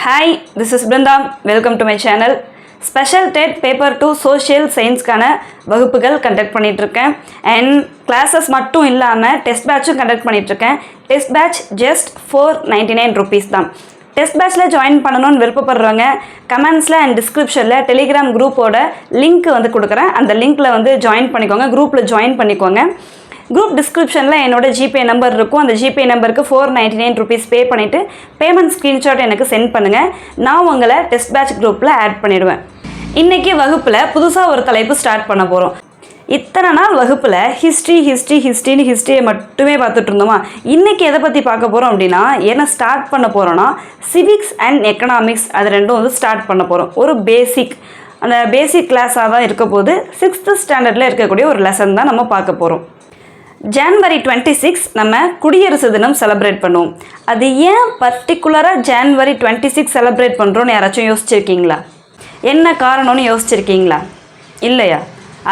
Hi, this is Brinda. Welcome to my channel. Special TET Paper 2 Social Science-கான வகுப்புகள் conduct பண்ணிகிட்ருக்கேன். And classes மட்டும் இல்லாமல் test பேட்சும் conduct பண்ணிகிட்ருக்கேன். Test batch just ₹499 தான். Test பேட்சில் ஜாயின் பண்ணணும்னு விருப்பப்படுறவங்க கமெண்ட்ஸில் அண்ட் டிஸ்கிரிப்ஷனில் டெலிகிராம் குரூப்போட லிங்க் வந்து கொடுக்குறேன். அந்த லிங்க்கில் வந்து ஜாயின் பண்ணிக்கோங்க, குரூப்பில் ஜாயின் பண்ணிக்கோங்க. குரூப் டிஸ்கிரிப்ஷனில் என்னோட ஜிபே நம்பர் இருக்கும். அந்த ஜிபே நம்பருக்கு ₹499 பே பண்ணிவிட்டு பேமெண்ட் ஸ்க்ரீன்ஷாட் எனக்கு சென்ட் பண்ணுங்கள். நான் உங்களை டெஸ்ட் பேட்ச் குரூப்பில் ஆட் பண்ணிவிடுவேன். இன்றைக்கி வகுப்பில் புதுசாக ஒரு தலைப்பு ஸ்டார்ட் பண்ண போகிறோம். இத்தனை நாள் வகுப்பில் ஹிஸ்ட்ரியை மட்டுமே பார்த்துட்டு இருந்தோமா? இன்றைக்கி எதை பற்றி பார்க்க போகிறோம் அப்படின்னா, என்ன ஸ்டார்ட் பண்ண போகிறோன்னா சிவிக்ஸ் அண்ட் எக்கனாமிக்ஸ் அது ரெண்டும் வந்து ஸ்டார்ட் பண்ண போகிறோம். ஒரு அந்த பேசிக் கிளாஸாக தான் இருக்க போது 6th ஸ்டாண்டர்டில் இருக்கக்கூடிய ஒரு லெசன் தான் நம்ம பார்க்க போகிறோம். January 26 நம்ம குடியரசு தினம் செலிப்ரேட் பண்ணுவோம். அது ஏன் பர்டிகுலராக January 26 செலிப்ரேட் பண்ணுறோன்னு யாராச்சும் யோசிச்சிருக்கீங்களா? என்ன காரணம்னு யோசிச்சிருக்கீங்களா? இல்லையா?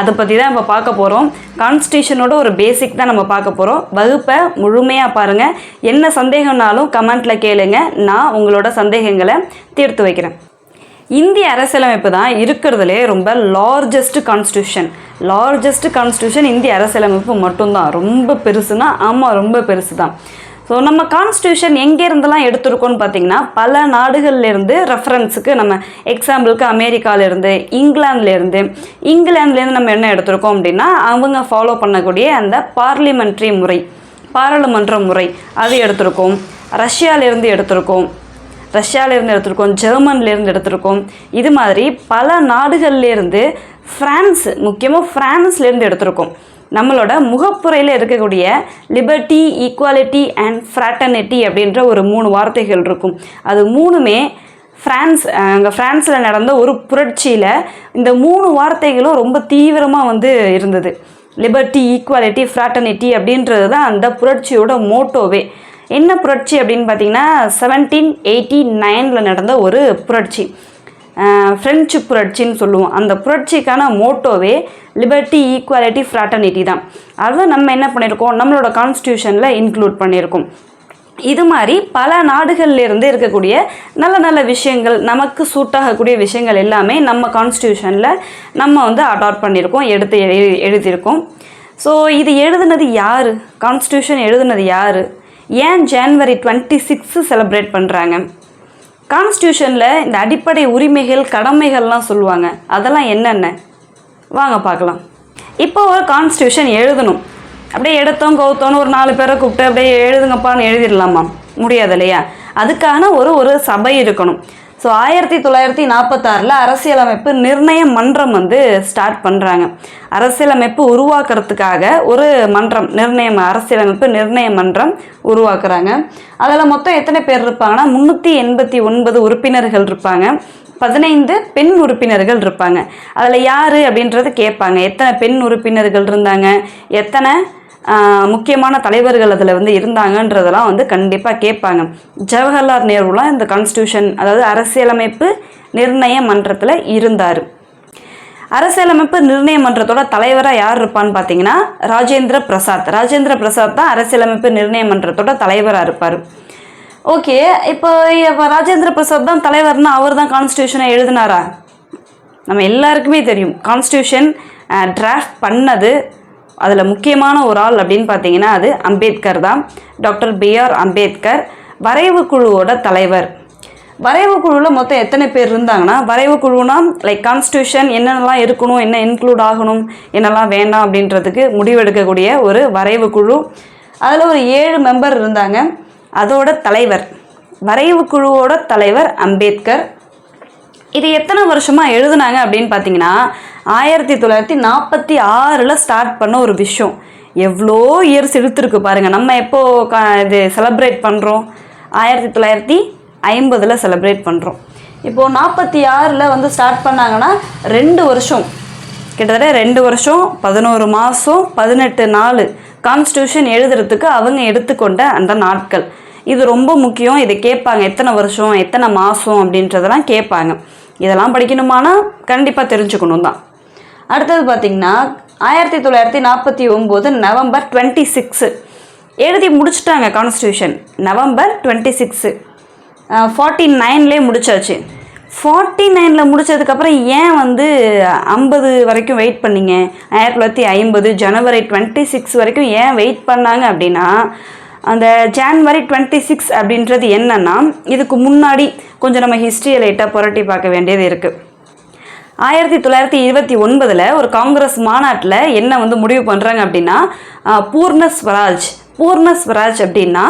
அதை பற்றி தான் இப்போ பார்க்க போகிறோம். கான்ஸ்டியூஷனோட ஒரு பேசிக் தான் நம்ம பார்க்க போகிறோம். வகுப்பை முழுமையாக பாருங்கள். என்ன சந்தேகம்னாலும் கமெண்ட்டில் கேளுங்க, நான் உங்களோட சந்தேகங்களை தீர்த்து வைக்கிறேன். இந்திய அரசியலமைப்பு தான் இருக்கிறதுலே ரொம்ப லார்ஜஸ்ட் கான்ஸ்டியூஷன் இந்திய அரசியலமைப்பு மட்டும்தான். ரொம்ப பெருசுனா ஆமாம், ரொம்ப பெருசு தான். ஸோ நம்ம கான்ஸ்டியூஷன் எங்கேருந்தெல்லாம் எடுத்திருக்கோன்னு பார்த்தீங்கன்னா, பல நாடுகள்லேருந்து ரெஃபரன்ஸுக்கு நம்ம எக்ஸாம்பிளுக்கு அமெரிக்காவிலேருந்து, இங்கிலாந்துலேருந்து நம்ம என்ன எடுத்திருக்கோம் அப்படின்னா, அவங்க ஃபாலோ பண்ணக்கூடிய அந்த பாராளுமன்ற முறை அது எடுத்திருக்கோம். ரஷ்யாவிலேருந்து எடுத்திருக்கோம், ஜெர்மன்லேருந்து எடுத்திருக்கோம். இது மாதிரி பல நாடுகள்லேருந்து, முக்கியமாக ஃப்ரான்ஸ்லேருந்து எடுத்திருக்கோம். நம்மளோட முகப்புரையில் இருக்கக்கூடிய லிபர்ட்டி, ஈக்குவாலிட்டி அண்ட் ஃப்ராட்டர்னிட்டி அப்படின்ற ஒரு 3 வார்த்தைகள் இருக்கும். அது மூணுமே ஃப்ரான்ஸில் நடந்த ஒரு புரட்சியில் இந்த 3 வார்த்தைகளும் ரொம்ப தீவிரமாக வந்து இருந்தது. லிபர்ட்டி, ஈக்குவாலிட்டி, ஃப்ராட்டர்னிட்டி அப்படின்றது தான் அந்த புரட்சியோட மோட்டோவே. என்ன புரட்சி அப்படின்னு பார்த்தீங்கன்னா, 1789 நடந்த ஒரு புரட்சி, ஃப்ரெஞ்சு புரட்சின்னு சொல்லுவோம். அந்த புரட்சிக்கான மோட்டோவே லிபர்ட்டி, ஈக்குவாலிட்டி, ஃப்ராட்டர்னிட்டி தான். அதை நம்ம என்ன பண்ணியிருக்கோம், நம்மளோட கான்ஸ்டியூஷனில் இன்க்ளூட் பண்ணியிருக்கோம். இது மாதிரி பல நாடுகள்லேருந்து இருக்கக்கூடிய நல்ல நல்ல விஷயங்கள், நமக்கு சூட் ஆகக்கூடிய விஷயங்கள் எல்லாமே நம்ம கான்ஸ்டியூஷனில் நம்ம வந்து அடாப்ட் பண்ணியிருக்கோம், எழுதியிருக்கோம். ஸோ இது எழுதுனது யார்? கான்ஸ்டியூஷன் எழுதுனது யார்? ஏன் January 26 செலிப்ரேட் பண்ணுறாங்க? கான்ஸ்டியூஷனில் இந்த அடிப்படை உரிமைகள், கடமைகள்லாம் சொல்லுவாங்க. அதெல்லாம் என்னென்ன வாங்க பார்க்கலாம். இப்போ ஒரு கான்ஸ்டியூஷன் எழுதணும். அப்படியே எடுத்தோம் கவுத்தோன்னு ஒரு 4 பேரை கூப்பிட்டு அப்படியே எழுதுங்கப்பான்னு எழுதிடலாமா? முடியாது இல்லையா? அதுக்கான ஒரு சபை இருக்கணும். ஸோ 1946 அரசியலமைப்பு நிர்ணய மன்றம் வந்து ஸ்டார்ட் பண்ணுறாங்க. அரசியலமைப்பு உருவாக்குறதுக்காக ஒரு மன்றம், அரசியலமைப்பு நிர்ணய மன்றம் உருவாக்குறாங்க. அதில் மொத்தம் எத்தனை பேர் இருப்பாங்கன்னா, 389 உறுப்பினர்கள் இருப்பாங்க. 15 பெண் உறுப்பினர்கள் இருப்பாங்க. அதில் யார் அப்படின்றது கேட்பாங்க. எத்தனை பெண் உறுப்பினர்கள் இருந்தாங்க, எத்தனை முக்கியமான தலைவர்கள் அதில் வந்து இருந்தாங்கன்றதெல்லாம் வந்து கண்டிப்பாக கேட்பாங்க. ஜவஹர்லால் நேருலாம் இந்த கான்ஸ்டியூஷன், அதாவது அரசியலமைப்பு நிர்ணய மன்றத்தில் இருந்தார். அரசியலமைப்பு நிர்ணய மன்றத்தோட தலைவராக யார் இருப்பான்னு பார்த்தீங்கன்னா, ராஜேந்திர பிரசாத் தான் அரசியலமைப்பு நிர்ணய மன்றத்தோட தலைவராக இருப்பார். ஓகே, இப்போ ராஜேந்திர பிரசாத் தான் தலைவர்னா அவர் தான் கான்ஸ்டியூஷனை எழுதினாரா? நம்ம எல்லாருக்குமே தெரியும், கான்ஸ்டியூஷன் டிராஃப்ட் பண்ணது அதில் முக்கியமான ஒரு ஆள் அப்படின்னு பார்த்தீங்கன்னா அது அம்பேத்கர் தான். Doctor B.R. அம்பேத்கர் வரைவு குழுவோட தலைவர். வரைவு குழுவில் மொத்தம் எத்தனை பேர் இருந்தாங்கன்னா, வரைவு குழுனா கான்ஸ்டியூஷன் என்னென்னலாம் இருக்கணும், என்ன இன்க்ளூட் ஆகணும், என்னெல்லாம் வேண்டாம் அப்படின்றதுக்கு முடிவெடுக்கக்கூடிய ஒரு வரைவு குழு. அதில் ஒரு 7 மெம்பர் இருந்தாங்க. அதோட தலைவர், வரைவு குழுவோட தலைவர் அம்பேத்கர். இது எத்தனை வருஷமாக எழுதுனாங்க அப்படின்னு பார்த்தீங்கன்னா, 1946 ஸ்டார்ட் பண்ண ஒரு விஷயம். எவ்வளோ இயர்ஸ் இழுத்துருக்கு பாருங்கள். நம்ம எப்போது இது செலிப்ரேட் பண்ணுறோம்? 1950 செலிப்ரேட் பண்ணுறோம். இப்போது 46 வந்து ஸ்டார்ட் பண்ணாங்கன்னா 2 வருஷம், கிட்டத்தட்ட 2 வருஷம் 11 மாதம் 18 நாள் கான்ஸ்டியூஷன் எழுதுறதுக்கு அவங்க எடுத்துக்கொண்ட அந்த நாட்கள். இது ரொம்ப முக்கியம். இதை கேட்பாங்க, எத்தனை வருஷம் எத்தனை மாதம் அப்படின்றதெல்லாம் கேட்பாங்க. இதெல்லாம் படிக்கணுமானா கண்டிப்பாக தெரிஞ்சுக்கணும் தான். அடுத்தது பார்த்திங்கன்னா, 1949 நவம்பர் 26 எழுதி முடிச்சிட்டாங்க கான்ஸ்டியூஷன். நவம்பர் 26 49லே முடிச்சாச்சு. 49ல் முடித்ததுக்கப்புறம் ஏன் வந்து 50 வரைக்கும் வெயிட் பண்ணிங்க? 1950 ஜனவரி 26 வரைக்கும் ஏன் வெயிட் பண்ணாங்க அப்படின்னா, அந்த ஜான்வரி 26 அப்படின்றது என்னன்னா, இதுக்கு முன்னாடி கொஞ்சம் நம்ம ஹிஸ்ட்ரியை லைட்டாக புரட்டி பார்க்க வேண்டியது இருக்குது. 1929 ஒரு காங்கிரஸ் மாநாட்டில் என்ன வந்து முடிவு பண்ணுறாங்க அப்படின்னா, பூர்ண ஸ்வராஜ் அப்படின்னா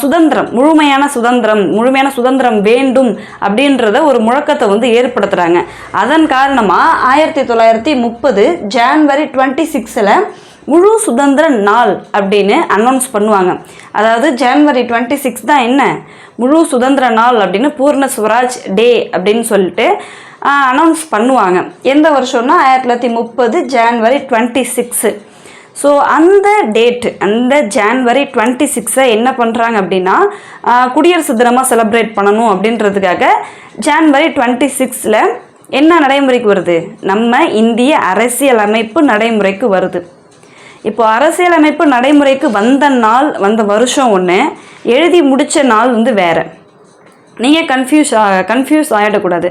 சுதந்திரம், முழுமையான சுதந்திரம் வேண்டும் அப்படின்றத ஒரு முழக்கத்தை வந்து ஏற்படுத்துகிறாங்க. அதன் காரணமாக 1930 ஜான்வரி 26 முழு சுதந்திர நாள் அப்படின்னு அனௌன்ஸ் பண்ணுவாங்க. அதாவது ஜான்வரி 26 தான் என்ன முழு சுதந்திர நாள் அப்படின்னு பூர்ண ஸ்வராஜ் டே அப்படின்னு சொல்லிட்டு அனௌன்ஸ் பண்ணுவாங்க. எந்த வருஷம்னா 1930 ஜான்வரி 26. ஸோ அந்த டேட்டு, அந்த ஜான்வரி 26 என்ன பண்ணுறாங்க அப்படின்னா, குடியரசு தினமாக செலிப்ரேட் பண்ணணும் அப்படின்றதுக்காக ஜான்வரி 26 என்ன நடைமுறைக்கு வருது? நம்ம இந்திய அரசியலமைப்பு நடைமுறைக்கு வருது. இப்போ அரசியலமைப்பு நடைமுறைக்கு வந்த வருஷம் ஒன்று, எழுதி முடித்த நாள் வந்து வேறு. நீங்கள் கன்ஃபியூஸ் ஆகிடக்கூடாது.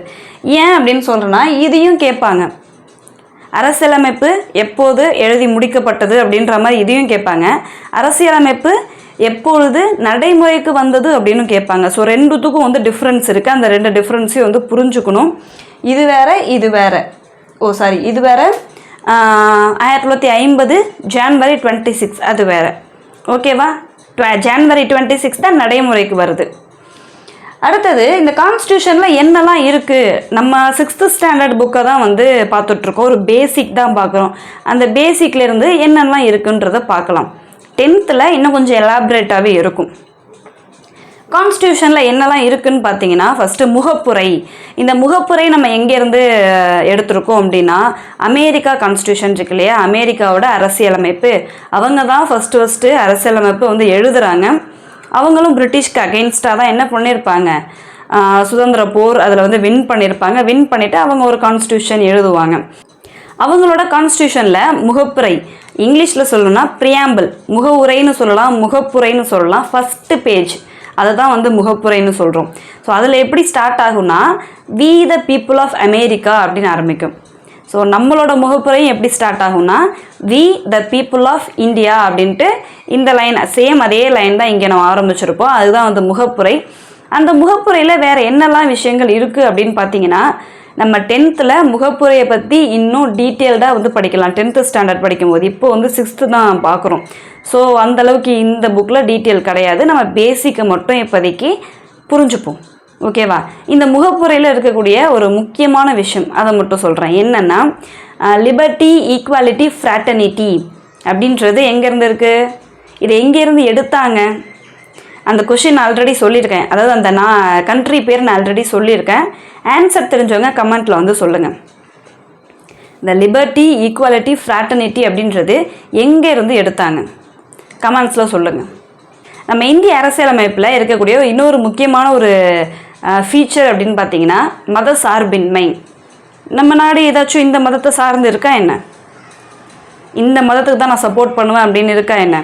ஏன் அப்படின்னு சொல்கிறேன்னா, இதையும் கேட்பாங்க. அரசியலமைப்பு எப்போது எழுதி முடிக்கப்பட்டது அப்படின்ற மாதிரி இதையும் கேட்பாங்க. அரசியலமைப்பு எப்பொழுது நடைமுறைக்கு வந்தது அப்படின்னு கேட்பாங்க. ஸோ ரெண்டுத்துக்கும் வந்து டிஃப்ரென்ஸ் இருக்குது. அந்த ரெண்டு டிஃப்ரென்ஸையும் வந்து புரிஞ்சுக்கணும். இது வேறு இது வேறு. இது வேறு 1950 ஜான்வரி 26 அது வேறு. ஓகேவா? ஜான்வரி 26 தான் நடைமுறைக்கு வருது. அடுத்தது இந்த கான்ஸ்டியூஷனில் என்னெல்லாம் இருக்குது? நம்ம 6th ஸ்டாண்டர்ட் புக்கை தான் வந்து பார்த்துட்ருக்கோம். ஒரு பேசிக் தான் பார்க்குறோம். அந்த பேசிக்லேருந்து என்னெல்லாம் இருக்குன்றதை பார்க்கலாம். 10th இன்னும் கொஞ்சம் எலாபரேட்டாகவே இருக்கும். கான்ஸ்டியூஷனில் என்னெல்லாம் இருக்குதுன்னு பார்த்தீங்கன்னா, ஃபஸ்ட்டு முகப்புரை. இந்த முகப்புரை நம்ம எங்கேருந்து எடுத்திருக்கோம் அப்படின்னா, அமெரிக்கா கான்ஸ்டியூஷன் இருக்கு இல்லையா, அமெரிக்காவோட அரசியலமைப்பு. அவங்க தான் ஃபஸ்ட்டு அரசியலமைப்பு வந்து எழுதுகிறாங்க. அவங்களும் பிரிட்டிஷ்க்கு அகெயின்ஸ்டாக தான் என்ன பண்ணியிருப்பாங்க, சுதந்திர போர் அதில் வந்து வின் பண்ணிவிட்டு அவங்க ஒரு கான்ஸ்டியூஷன் எழுதுவாங்க. அவங்களோட கான்ஸ்டியூஷனில் முகப்புரை, இங்கிலீஷில் சொல்லணும்னா ப்ரியாம்பிள், முகவுரைன்னு சொல்லலாம், முகப்புரைன்னு சொல்லலாம். ஃபஸ்ட்டு பேஜ் அதை தான் வந்து முகப்புரைன்னு சொல்கிறோம். ஸோ அதில் எப்படி ஸ்டார்ட் ஆகும்னா, we the people of America அப்படின்னு ஆரம்பிக்கும். ஸோ நம்மளோட முகப்புரையும் எப்படி ஸ்டார்ட் ஆகும்னா, we the people of India அப்படின்ட்டு இந்த லைன், சேம் அதே லைன் தான் இங்கே நம்ம ஆரம்பிச்சிருப்போம். அதுதான் வந்து முகப்புரை. அந்த முகப்புரையில் வேறு என்னெல்லாம் விஷயங்கள் இருக்குது அப்படின்னு பார்த்தீங்கன்னா, நம்ம 10th முகப்புரையை பற்றி இன்னும் டீட்டெயில்டாக வந்து படிக்கலாம். 10th ஸ்டாண்டர்ட் படிக்கும்போது. இப்போ வந்து 6th தான் பார்க்குறோம். ஸோ அந்தளவுக்கு இந்த புக்கில் டீட்டெயில் கிடையாது. நம்ம பேசிக்கை மட்டும் இப்போதைக்கு புரிஞ்சுப்போம். ஓகேவா? இந்த முகப்புரையில் இருக்கக்கூடிய ஒரு முக்கியமான விஷயம் அதை மட்டும் சொல்கிறேன். என்னென்னா, லிபர்ட்டி, ஈக்குவாலிட்டி, ஃப்ராட்டர்னிட்டி அப்படின்றது எங்கேருந்து இருக்குது? இது எங்கேருந்து எடுத்தாங்க? அந்த கொஷின் ஆல்ரெடி சொல்லியிருக்கேன். அதாவது அந்த கண்ட்ரி பேர் நான் ஆல்ரெடி சொல்லியிருக்கேன். ஆன்சர் தெரிஞ்சவங்க கமெண்ட்டில் வந்து சொல்லுங்கள். இந்த லிபர்ட்டி, ஈக்குவாலிட்டி, ஃப்ராட்டர்னிட்டி அப்படின்றது எங்கேருந்து எடுத்தாங்க? கமெண்ட்ஸில் சொல்லுங்கள். நம்ம இந்திய அரசியலமைப்பில் இருக்கக்கூடிய இன்னொரு முக்கியமான ஒரு ஃபீச்சர் அப்படின்னு பார்த்தீங்கன்னா, மத சார்பின்மை. நம்ம நாடு ஏதாச்சும் இந்த மதத்தை சார்ந்து இருக்கா என்ன? இந்த மதத்துக்கு தான் நான் சப்போர்ட் பண்ணுவேன் அப்படின்னு இருக்கா என்ன?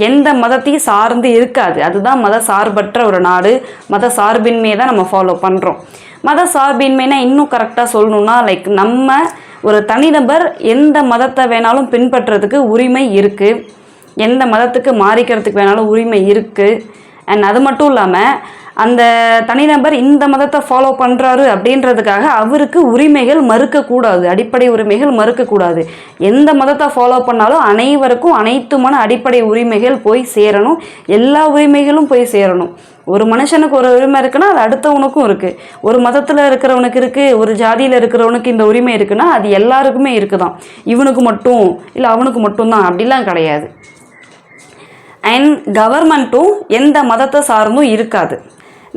எந்த மதத்தையும் சார்ந்து இருக்காது. அதுதான் மத சார்பற்ற ஒரு நாடு. மத சார்பின்மையை தான் நம்ம ஃபாலோ பண்ணுறோம். மத சார்பின்மைனா இன்னும் கரெக்டாக சொல்லணுன்னா, லைக் நம்ம ஒரு தனிநபர் எந்த மதத்தை வேணாலும் பின்பற்றுறதுக்கு உரிமை இருக்குது, எந்த மதத்துக்கு மாறிக்கிறதுக்கு வேணாலும் உரிமை இருக்குது. அண்ட் அது மட்டும் இல்லாமல் அந்த தனிநபர் இந்த மதத்தை ஃபாலோ பண்ணுறாரு அப்படின்றதுக்காக அவருக்கு உரிமைகள் மறுக்கக்கூடாது, அடிப்படை உரிமைகள் மறுக்கக்கூடாது. எந்த மதத்தை ஃபாலோ பண்ணாலும் அனைவருக்கும் அனைத்துமான அடிப்படை உரிமைகள் போய் சேரணும். எல்லா உரிமைகளும் போய் சேரணும். ஒரு மனுஷனுக்கு ஒரு உரிமை இருக்குன்னா அது அடுத்தவனுக்கும் இருக்குது. ஒரு மதத்தில் இருக்கிறவனுக்கு இருக்குது, ஒரு ஜாதியில் இருக்கிறவனுக்கு இந்த உரிமை இருக்குன்னா அது எல்லாருக்குமே இருக்குதான். இவனுக்கு மட்டும் இல்லை அவனுக்கு மட்டும்தான் அப்படிலாம் கிடையாது. அண்ட் கவர்மெண்ட்டும் எந்த மதத்தை சார்ந்தும் இருக்காது.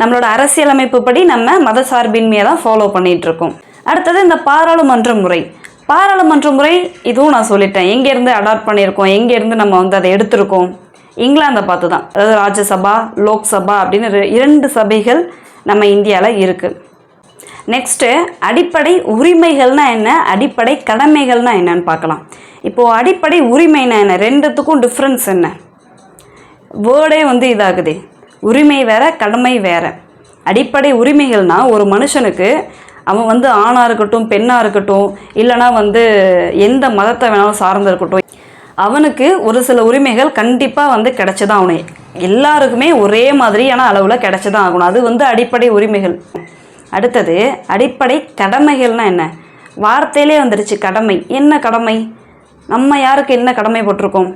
நம்மளோட அரசியலமைப்பு படி நம்ம மத சார்பின்மையை தான் ஃபாலோ பண்ணிகிட்ருக்கோம். அடுத்தது இந்த பாராளுமன்ற முறை. இதுவும் நான் சொல்லிட்டேன். எங்கேருந்து அடாப்ட் பண்ணியிருக்கோம், எங்கேருந்து நம்ம வந்து அதை எடுத்திருக்கோம், இங்கிலாந்தை பார்த்து தான். அதாவது ராஜ்யசபா, லோக்சபா அப்படின்னு 2 சபைகள் நம்ம இந்தியாவில் இருக்குது. நெக்ஸ்ட்டு அடிப்படை உரிமைகள்னா என்ன, அடிப்படை கடமைகள்னா என்னன்னு பார்க்கலாம். இப்போது அடிப்படை உரிமைனா என்ன, ரெண்டுத்துக்கும் டிஃப்ரென்ஸ் என்ன? வேர்டே வந்து இதாகுது. உரிமை வேறு, கடமை வேறு. அடிப்படை உரிமைகள்னால் ஒரு மனுஷனுக்கு அவன் வந்து ஆணாக இருக்கட்டும் பெண்ணாக இருக்கட்டும் இல்லைனா வந்து எந்த மதத்தை வேணாலும் சார்ந்து இருக்கட்டும், அவனுக்கு ஒரு சில உரிமைகள் கண்டிப்பாக வந்து கிடச்சிதான் ஆகணும். எல்லாருக்குமே ஒரே மாதிரியான அளவில் கிடச்சிதான் ஆகணும். அது வந்து அடிப்படை உரிமைகள். அடுத்தது அடிப்படை கடமைகள்னால் என்ன? வார்த்தையிலே வந்துடுச்சு கடமை. என்ன கடமை? நம்ம யாருக்கு என்ன கடமைப்பட்டிருக்கோம்?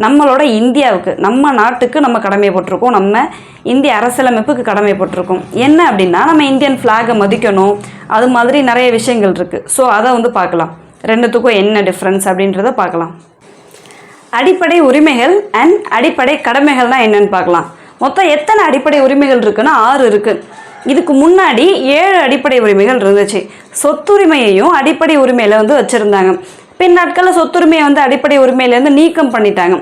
நம்மளோட இந்தியாவுக்கு, நம்ம நாட்டுக்கு நம்ம கடமைப்பட்டிருக்கோம். நம்ம இந்திய அரசியலமைப்புக்கு கடமைப்பட்டிருக்கோம். என்ன அப்படின்னா நம்ம இந்தியன் ஃப்ளாகை மதிக்கணும். அது மாதிரி நிறைய விஷயங்கள் இருக்குது. ஸோ அதை வந்து பார்க்கலாம், ரெண்டுத்துக்கும் என்ன டிஃப்ரென்ஸ் அப்படின்றத பார்க்கலாம். அடிப்படை உரிமைகள் அண்ட் அடிப்படை கடமைகள்னால் என்னென்னு பார்க்கலாம். மொத்தம் எத்தனை அடிப்படை உரிமைகள் இருக்குன்னா 6 இருக்குது. இதுக்கு முன்னாடி 7 அடிப்படை உரிமைகள் இருந்துச்சு. சொத்துரிமையையும் அடிப்படை உரிமையில் வந்து வச்சுருந்தாங்க. பின் நாட்களில் சொத்துரிமையை வந்து அடிப்படை உரிமையிலேருந்து நீக்கம் பண்ணிட்டாங்க.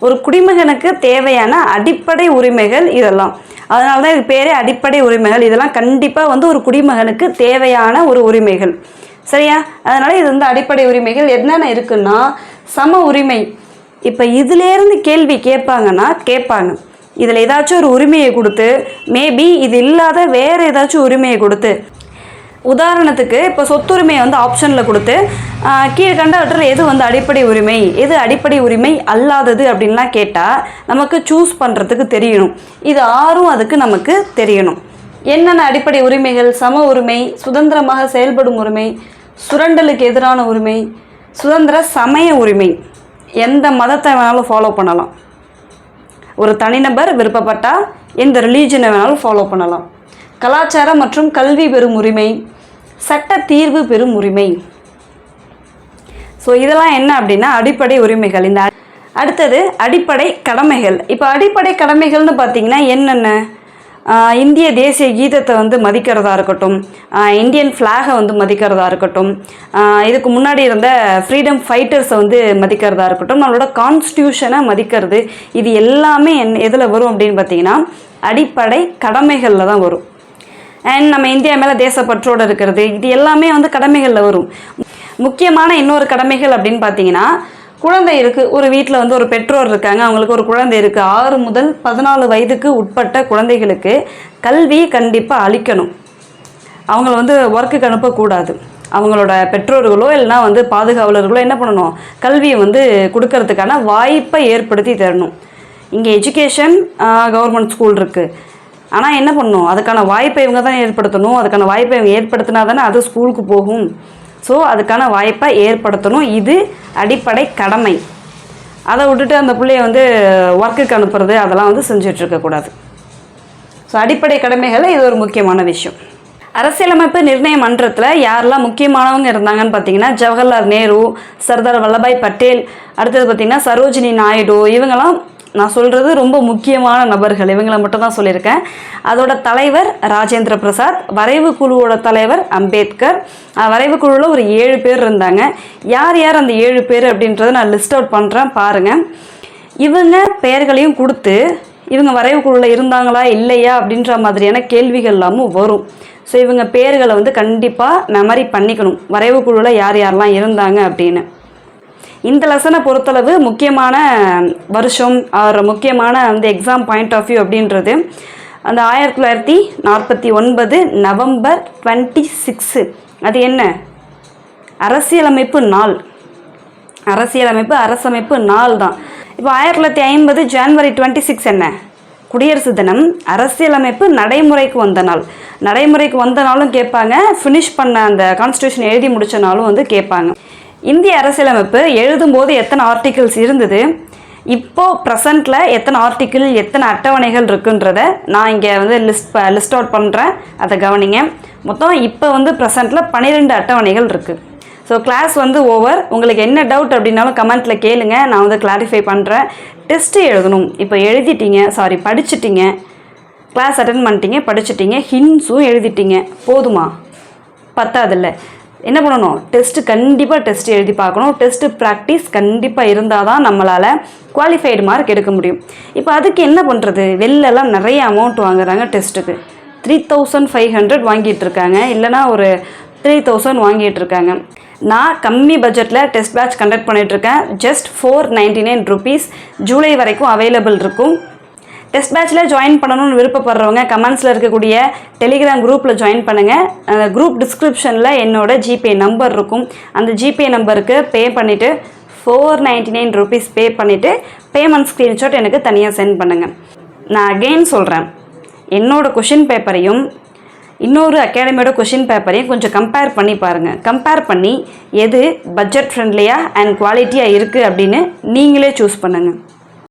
ஒரு குடிமகனுக்கு தேவையான அடிப்படை உரிமைகள் இதெல்லாம், அதனால தான் இது பேரே அடிப்படை உரிமைகள். இதெல்லாம் கண்டிப்பாக வந்து ஒரு குடிமகனுக்கு தேவையான ஒரு உரிமைகள், சரியா? அதனால் இது வந்து அடிப்படை உரிமைகள் என்னென்ன இருக்குன்னா சம உரிமை. இப்போ இதிலேருந்து கேள்வி கேட்பாங்கன்னா கேட்பாங்க, இதில் ஏதாச்சும் ஒரு உரிமையை கொடுத்து மேபி இது இல்லாத வேறு ஏதாச்சும் உரிமையை கொடுத்து, உதாரணத்துக்கு இப்போ சொத்துரிமையை வந்து ஆப்ஷனில் கொடுத்து கீழ்கண்டவற்றில் எது வந்து அடிப்படை உரிமை, எது அடிப்படை உரிமை அல்லாதது அப்படின்லாம் கேட்டால் நமக்கு சூஸ் பண்ணுறதுக்கு தெரியணும். இது 6ம் அதுக்கு நமக்கு தெரியணும். என்னென்ன அடிப்படை உரிமைகள்? சம உரிமை, சுதந்திரமாக செயல்படும் உரிமை, சுரண்டலுக்கு எதிரான உரிமை, சுதந்திர சமய உரிமை, எந்த மதத்தை வேணாலும் ஃபாலோ பண்ணலாம். ஒரு தனிநபர் விருப்பப்பட்டால் எந்த ரிலீஜனை வேணாலும் ஃபாலோ பண்ணலாம். கலாச்சாரம் மற்றும் கல்வி பெறும் உரிமை, சட்ட தீர்வு பெறும் உரிமை. ஸோ இதெல்லாம் என்ன அப்படின்னா அடிப்படை உரிமைகள். இந்த அடுத்தது அடிப்படை கடமைகள். இப்போ அடிப்படை கடமைகள்னு பார்த்தீங்கன்னா என்னென்ன? இந்திய தேசிய கீதத்தை வந்து மதிக்கிறதா இருக்கட்டும், இந்தியன் ஃப்ளாகை வந்து மதிக்கிறதா இருக்கட்டும், இதுக்கு முன்னாடி இருந்த ஃப்ரீடம் ஃபைட்டர்ஸை வந்து மதிக்கிறதா இருக்கட்டும், நம்மளோட கான்ஸ்டியூஷனை மதிக்கிறது, இது எல்லாமே எதில் வரும் அப்படின்னு பார்த்தீங்கன்னா அடிப்படை கடமைகளில் தான் வரும். அண்ட் நம்ம இந்தியா மேலே தேசப்பற்றோடு இருக்கிறது, இது எல்லாமே வந்து கடமைகளில் வரும். முக்கியமான இன்னொரு கடமைகள் அப்படின்னு பார்த்தீங்கன்னா குழந்தை இருக்குது. ஒரு வீட்டில் வந்து ஒரு பெற்றோர் இருக்காங்க, அவங்களுக்கு ஒரு குழந்தை இருக்குது. 6 முதல் 14 வயதுக்கு உட்பட்ட குழந்தைகளுக்கு கல்வி கண்டிப்பாக அளிக்கணும். அவங்கள வந்து ஒர்க்குக்கு அனுப்பக்கூடாது. அவங்களோட பெற்றோர்களோ இல்லைனா வந்து பாதுகாவலர்களோ என்ன பண்ணணும்? கல்வியை வந்து கொடுக்கறதுக்கான வாய்ப்பை ஏற்படுத்தி தரணும். இங்கே எஜுகேஷன் கவர்மெண்ட் ஸ்கூல் இருக்குது, ஆனால் என்ன பண்ணணும்? அதுக்கான வாய்ப்பை இவங்க தான் ஏற்படுத்தணும். அதுக்கான வாய்ப்பை இவங்க ஏற்படுத்தினா தானே அது ஸ்கூலுக்கு போகும். ஸோ அதுக்கான வாய்ப்பை ஏற்படுத்தணும். இது அடிப்படை கடமை. அதை விட்டுட்டு அந்த பிள்ளைய வந்து ஒர்க்குக்கு அனுப்புறது அதெல்லாம் வந்து செஞ்சிட்ருக்கக்கூடாது. ஸோ அடிப்படை கடமைகளில் இது ஒரு முக்கியமான விஷயம். அரசியலமைப்பு நிர்ணய மன்றத்தில் யாரெல்லாம் முக்கியமானவங்க இருந்தாங்கன்னு பார்த்தீங்கன்னா ஜவஹர்லால் நேரு, சர்தார் வல்லபாய் பட்டேல், அடுத்தது பார்த்திங்கன்னா சரோஜினி நாயுடு. இவங்கெல்லாம் நான் சொல்கிறது ரொம்ப முக்கியமான நபர்கள். இவங்களை மட்டும் தான் சொல்லியிருக்கேன். அதோட தலைவர் ராஜேந்திர பிரசாத், வரைவு குழுவோட தலைவர் அம்பேத்கர். வரைவு குழுவில் ஒரு 7 பேர் இருந்தாங்க. யார் யார் அந்த 7 பேர் அப்படின்றத நான் லிஸ்ட் அவுட் பண்ணுறேன், பாருங்கள். இவங்க பெயர்களையும் கொடுத்து இவங்க வரைவு குழுவில் இருந்தாங்களா இல்லையா அப்படின்ற மாதிரியான கேள்விகள் எல்லாமும் வரும். ஸோ இவங்க பேர்களை வந்து கண்டிப்பாக மெமரி பண்ணிக்கணும், வரைவு குழுவில் யார் யாரெல்லாம் இருந்தாங்க அப்படின்னு. இந்த லெசனை பொறுத்தளவு முக்கியமான வருஷம் முக்கியமான அந்த எக்ஸாம் பாயிண்ட் ஆஃப் வியூ அப்படின்றது அந்த 1949 நவம்பர் 26. அது என்ன? அரசியலமைப்பு நாள். அரசமைப்பு நாள் தான். இப்போ 1950 ஜனவரி 26 என்ன? குடியரசு தினம். அரசியலமைப்பு நடைமுறைக்கு வந்த நாள். நடைமுறைக்கு வந்த நாளும் கேட்பாங்க, ஃபினிஷ் பண்ண அந்த கான்ஸ்டியூஷன் எழுதி முடித்த நாளும் வந்து கேட்பாங்க. இந்திய அரசியலமைப்பு எழுதும்போது எத்தனை ஆர்டிகிள்ஸ் இருந்தது, இப்போது ப்ரெசண்ட்டில் எத்தனை ஆர்டிக்கிள் எத்தனை அட்டவணைகள் இருக்குன்றத நான் இங்கே வந்து லிஸ்ட் அவுட் பண்ணுறேன், அதை கவனிங்க. மொத்தம் இப்போ வந்து ப்ரெசண்ட்டில் 12 அட்டவணைகள் இருக்குது. ஸோ கிளாஸ் வந்து ஓவர். உங்களுக்கு என்ன டவுட் அப்படின்னாலும் கமெண்ட்டில் கேளுங்க, நான் வந்து கிளாரிஃபை பண்ணுறேன். டெஸ்ட்டு எழுதணும். இப்போ படிச்சிட்டிங்க, கிளாஸ் அட்டென்ட் பண்ணிட்டீங்க, படிச்சிட்டிங்க, ஹிண்ட்ஸும் எழுதிட்டீங்க, போதுமா? பத்தாதில்ல. என்ன பண்ணணும்? கண்டிப்பாக டெஸ்ட் எழுதி பார்க்கணும். டெஸ்ட்டு ப்ராக்டிஸ் கண்டிப்பாக இருந்தால் தான் நம்மளால் குவாலிஃபைடு மார்க் எடுக்க முடியும். இப்போ அதுக்கு என்ன பண்ணுறது? வெளிலலாம் நிறைய அமௌண்ட் வாங்குறாங்க டெஸ்ட்டுக்கு. 3500 வாங்கிட்டு இருக்காங்க, இல்லைனா ஒரு 3000 வாங்கிட்டு இருக்காங்க. நான் கம்மி பட்ஜெட்டில் டெஸ்ட் பேட்ச் கண்டக்ட் பண்ணிகிட்ருக்கேன். Just 499 rupees. ஜூலை வரைக்கும் அவைலபிள் இருக்கும். டெஸ்ட் பேட்சில் ஜாயின் பண்ணணும்னு விருப்பப்படுறவங்க கமெண்ட்ஸில் இருக்கக்கூடிய டெலிகிராம் குரூப்பில் ஜாயின் பண்ணுங்கள். அந்த குரூப் டிஸ்கிரிப்ஷனில் என்னோட ஜிபே நம்பர் இருக்கும். அந்த ஜிபே நம்பருக்கு பே பண்ணிவிட்டு 499 rupees பே பண்ணிவிட்டு பேமெண்ட் ஸ்க்ரீன்ஷாட் எனக்கு தனியாக சென்ட் பண்ணுங்கள். நான் அகெயின் சொல்கிறேன், என்னோடய கொஷின் பேப்பரையும் இன்னொரு அகாடமியோட கொஷின் பேப்பரையும் கொஞ்சம் கம்பேர் பண்ணி பாருங்கள். கம்பேர் பண்ணி எது பட்ஜெட் ஃப்ரெண்ட்லியாக அண்ட் குவாலிட்டியாக இருக்குது அப்படின்னு நீங்களே சூஸ் பண்ணுங்கள்.